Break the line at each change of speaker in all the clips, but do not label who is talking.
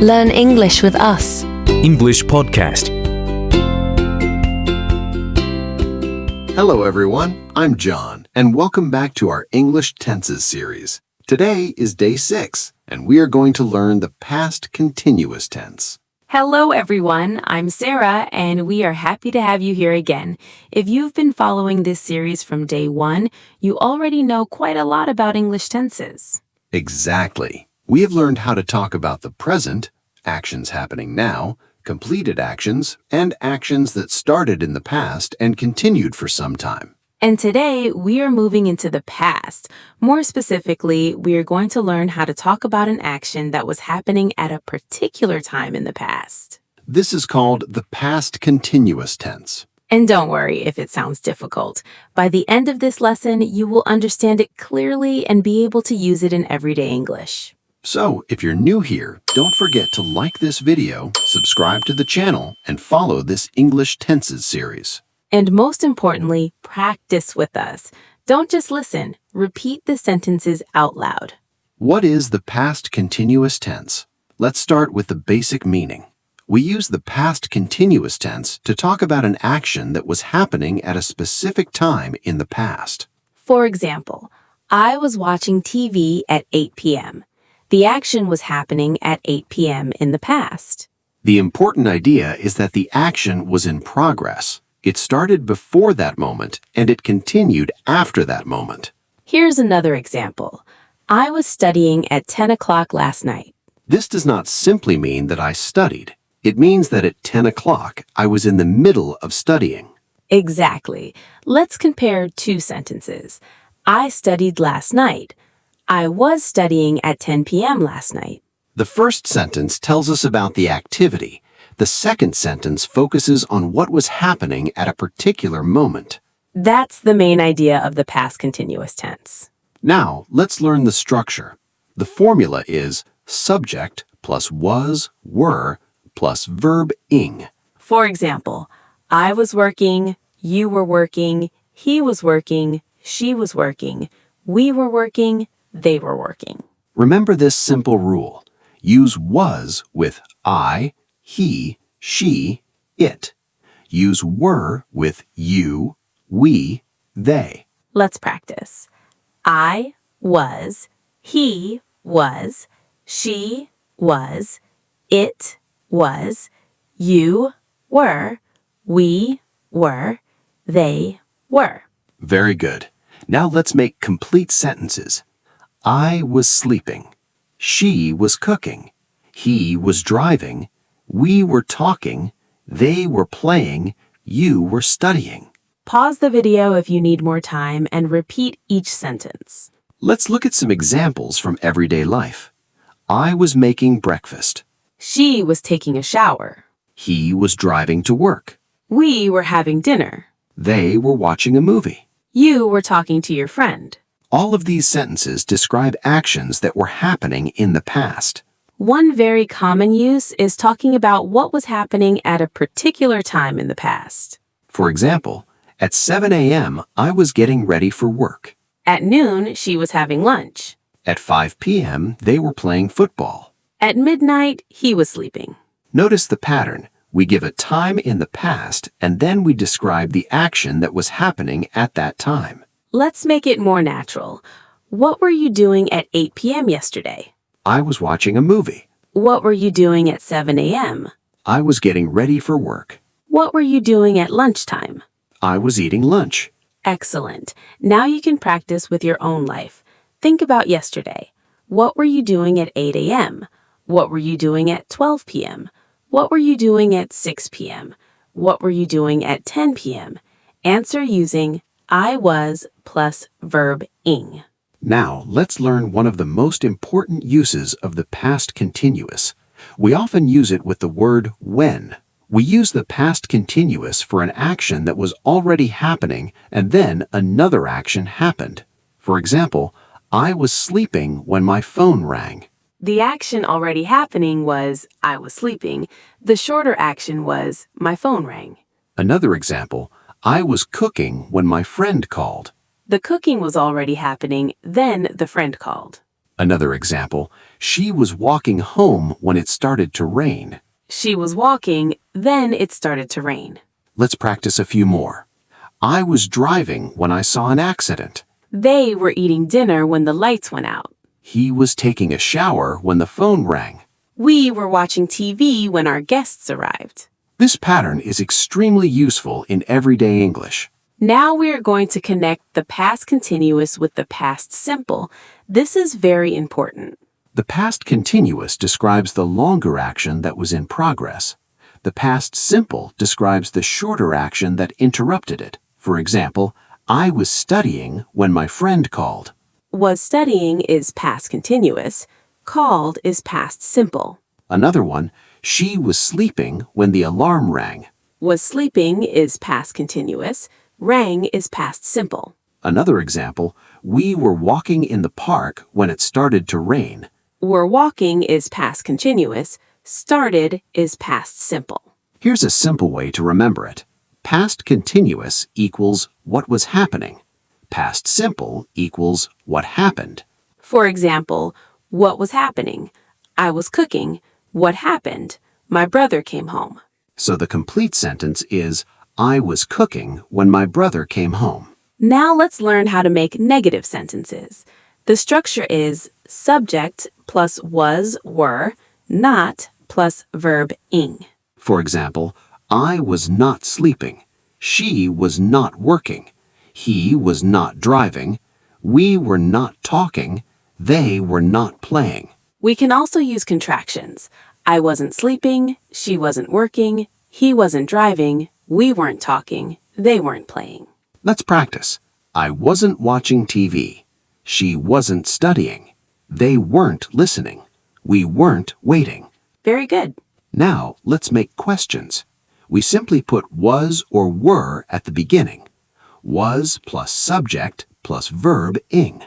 Learn English with us.
English Podcast.
Hello everyone, I'm John, and welcome back to our English Tenses series. Today is day 6, and we are going to learn the past continuous tense.
Hello everyone, I'm Sarah and we are happy to have you here again. If you've been following this series from day 1, you already know quite a lot about English tenses.
Exactly. We have learned how to talk about the present, actions happening now, completed actions, and actions that started in the past and continued for some time.
And today we are moving into the past. More specifically, we are going to learn how to talk about an action that was happening at a particular time in the past.
This is called the past continuous tense.
And don't worry if it sounds difficult. By the end of this lesson, you will understand it clearly and be able to use it in everyday English.
So, if you're new here, don't forget to like this video, subscribe to the channel, and follow this English Tenses series.
And most importantly, practice with us. Don't just listen. Repeat the sentences out loud.
What is the past continuous tense? Let's start with the basic meaning. We use the past continuous tense to talk about an action that was happening at a specific time in the past.
For example, I was watching TV at 8 p.m. The action was happening at 8 p.m. in the past.
The important idea is that the action was in progress. It started before that moment, and it continued after that moment.
Here's another example. I was studying at 10 o'clock last night.
This does not simply mean that I studied. It means that at 10 o'clock, I was in the middle of studying.
Exactly. Let's compare two sentences. I studied last night. I was studying at 10 p.m. last night.
The first sentence tells us about the activity. The second sentence focuses on what was happening at a particular moment.
That's the main idea of the past continuous tense.
Now, let's learn the structure. The formula is subject plus was, were, plus verb ing.
For example, I was working, you were working, he was working, she was working, we were working, they were working.
Remember this simple rule. Use was with I, he, she, it. Use were with you, we, they.
Let's practice. I was, he was, she was, it was, you were, we were, they were.
Very good. Now let's make complete sentences. I was sleeping. She was cooking. He was driving. We were talking. They were playing. You were studying.
Pause the video if you need more time and repeat each sentence.
Let's look at some examples from everyday life. I was making breakfast.
She was taking a shower.
He was driving to work.
We were having dinner.
They were watching a movie.
You were talking to your friend.
All of these sentences describe actions that were happening in the past.
One very common use is talking about what was happening at a particular time in the past.
For example, at 7 a.m., I was getting ready for work.
At noon, she was having lunch.
At 5 p.m., they were playing football.
At midnight, he was sleeping.
Notice the pattern. We give a time in the past, and then we describe the action that was happening at that time.
Let's make it more natural. What were you doing at 8 p.m. yesterday?
I was watching a movie.
What were you doing at 7 a.m.?
I was getting ready for work.
What were you doing at lunchtime?
I was eating lunch.
Excellent. Now you can practice with your own life. Think about yesterday. What were you doing at 8 a.m.? What were you doing at 12 p.m.? What were you doing at 6 p.m.? What were you doing at 10 p.m.? Answer using I was plus verb ing.
Now, let's learn one of the most important uses of the past continuous. We often use it with the word when. We use the past continuous for an action that was already happening and then another action happened. For example, I was sleeping when my phone rang.
The action already happening was I was sleeping. The shorter action was my phone rang.
Another example, I was cooking when my friend called.
The cooking was already happening, then the friend called.
Another example, She was walking home when it started to rain.
She was walking, then it started to rain.
Let's practice a few more. I was driving when I saw an accident.
They were eating dinner when the lights went out.
He was taking a shower when the phone rang.
We were watching TV when our guests arrived.
This pattern is extremely useful in everyday English.
Now we are going to connect the past continuous with the past simple. This is very important.
The past continuous describes the longer action that was in progress. The past simple describes the shorter action that interrupted it. For example, I was studying when my friend called.
Was studying is past continuous. Called is past simple.
Another one, she was sleeping when the alarm rang.
Was sleeping is past continuous. Rang is past simple.
Another example, we were walking in the park when it started to rain.
Were walking is past continuous. Started is past simple.
Here's a simple way to remember it. Past continuous equals what was happening. Past simple equals what happened.
For example, what was happening? I was cooking. What happened? My brother came home.
So the complete sentence is, I was cooking when my brother came home.
Now let's learn how to make negative sentences. The structure is subject plus was, were, not plus verb ing.
For example, I was not sleeping. She was not working. He was not driving. We were not talking. They were not playing.
We can also use contractions. I wasn't sleeping. She wasn't working. He wasn't driving. We weren't talking. They weren't playing.
Let's practice. I wasn't watching TV. She wasn't studying. They weren't listening. We weren't waiting.
Very good.
Now, let's make questions. We simply put was or were at the beginning. Was plus subject plus verb ing.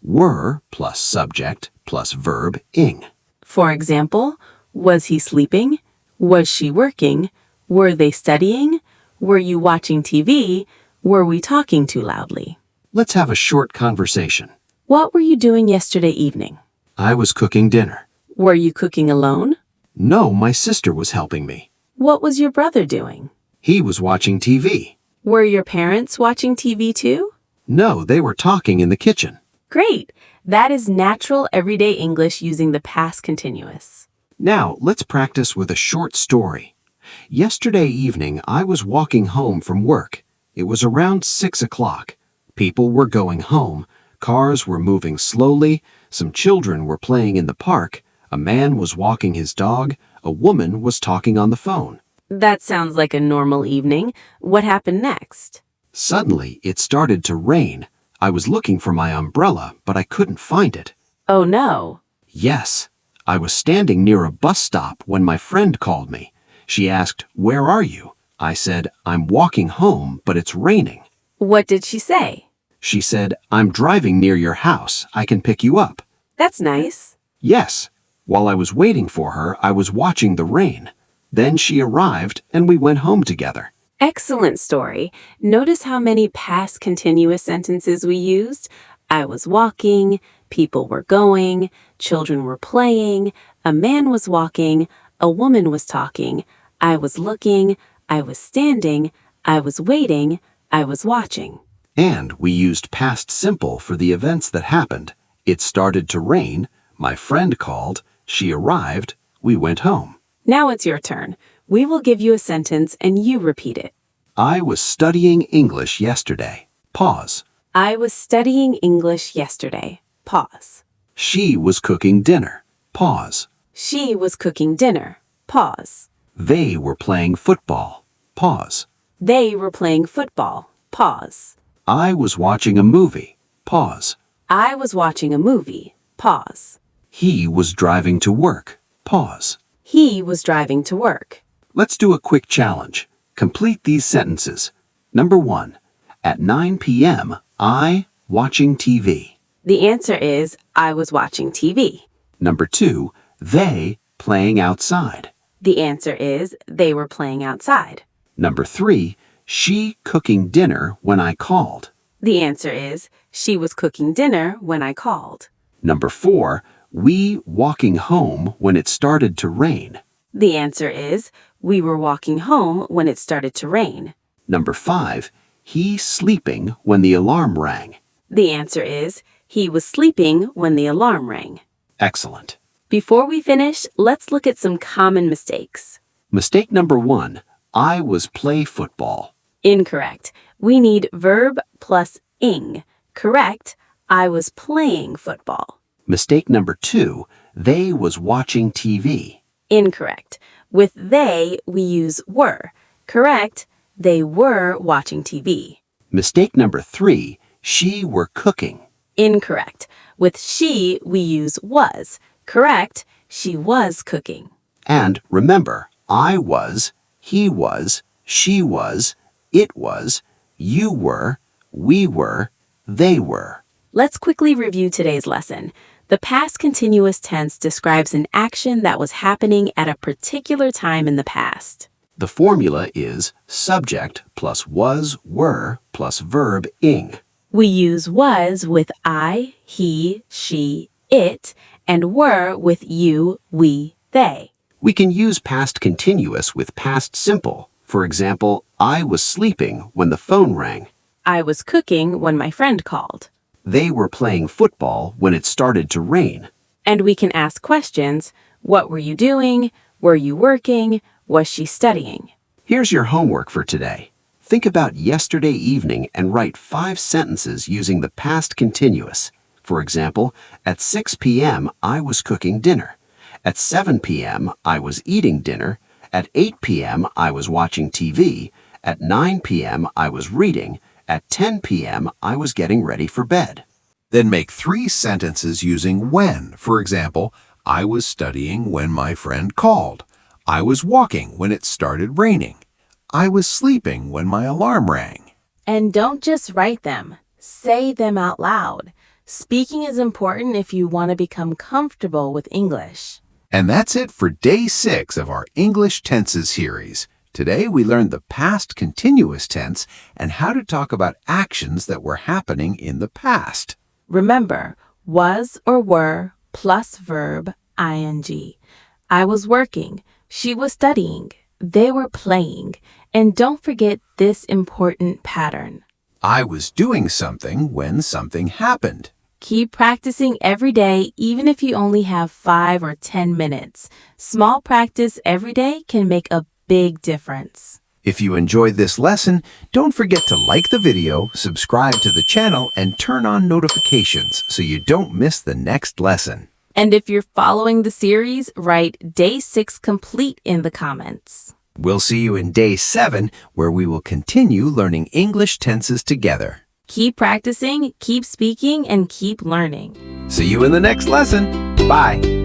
Were plus subject plus verb ing.
For example, was he sleeping? Was she working? Were they studying? Were you watching TV? Were we talking too loudly?
Let's have a short conversation.
What were you doing yesterday evening?
I was cooking dinner.
Were you cooking alone?
No, my sister was helping me.
What was your brother doing?
He was watching TV.
Were your parents watching TV too?
No, they were talking in the kitchen.
Great! That is natural everyday English using the past continuous.
Now, let's practice with a short story. Yesterday evening, I was walking home from work. It was around 6 o'clock. People were going home. Cars were moving slowly. Some children were playing in the park. A man was walking his dog. A woman was talking on the phone.
That sounds like a normal evening. What happened next?
Suddenly, it started to rain. I was looking for my umbrella, but I couldn't find it.
Oh no.
Yes, I was standing near a bus stop when my friend called me. She asked, "Where are you?" I said, "I'm walking home, but it's raining."
What did she say?
She said, "I'm driving near your house. I can pick you up."
That's nice.
Yes. While I was waiting for her, I was watching the rain. Then she arrived and we went home together.
Excellent story. Notice how many past continuous sentences we used. I was walking, people were going, children were playing, a man was walking, a woman was talking, I was looking, I was standing, I was waiting, I was watching.
And we used past simple for the events that happened. It started to rain, my friend called, she arrived, we went home.
Now it's your turn. We will give you a sentence and you repeat it.
I was studying English yesterday. Pause.
I was studying English yesterday. Pause.
She was cooking dinner. Pause.
She was cooking dinner. Pause.
They were playing football. Pause.
They were playing football. Pause.
I was watching a movie. Pause.
I was watching a movie. Pause.
He was driving to work. Pause.
He was driving to work.
Let's do a quick challenge. Complete these sentences. Number 1. At 9 p.m., I watching TV.
The answer is I was watching TV.
Number 2. They playing outside.
The answer is they were playing outside.
Number 3. She cooking dinner when I called.
The answer is she was cooking dinner when I called.
Number 4. we walking home when it started to rain?
The answer is, we were walking home when it started to rain.
Number 5, he sleeping when the alarm rang.
The answer is, he was sleeping when the alarm rang.
Excellent.
Before we finish, let's look at some common mistakes.
Mistake number 1, I was play football.
Incorrect. We need verb plus ing. Correct. I was playing football.
Mistake number 2, they was watching TV.
Incorrect. With they, we use were. Correct. They were watching TV.
Mistake number 3, she were cooking.
Incorrect. With she, we use was. Correct. She was cooking.
And remember, I was, he was, she was, it was, you were, we were, they were.
Let's quickly review today's lesson. The past continuous tense describes an action that was happening at a particular time in the past.
The formula is subject plus was, were plus verb ing.
We use was with I, he, she, it, and were with you, we, they.
We can use past continuous with past simple. For example, I was sleeping when the phone rang.
I was cooking when my friend called.
They were playing football when it started to rain.
And we can ask questions. What were you doing? Were you working? Was she studying?
Here's your homework for today. Think about yesterday evening and write 5 sentences using the past continuous. For example, at 6 p.m. I was cooking dinner. At 7 p.m. I was eating dinner. At 8 p.m. I was watching TV. At 9 p.m. I was reading. At 10 p.m. I was getting ready for bed.
Then make 3 sentences using when. For example, I was studying when my friend called. I was walking when it started raining. I was sleeping when my alarm rang.
And don't just write them. Say them out loud. Speaking is important if you want to become comfortable with English.
And that's it for Day 6 of our English Tenses series. Today we learned the past continuous tense and how to talk about actions that were happening in the past.
Remember, was or were plus verb ing. I was working. She was studying. They were playing. And don't forget this important pattern.
I was doing something when something happened.
Keep practicing every day, even if you only have 5 or 10 minutes. Small practice every day can make a big difference.
If you enjoyed this lesson, don't forget to like the video, subscribe to the channel, and turn on notifications so you don't miss the next lesson.
And if you're following the series, write Day 6 complete in the comments.
We'll see you in Day 7, where we will continue learning English tenses together.
Keep practicing, keep speaking, and keep learning.
See you in the next lesson. Bye.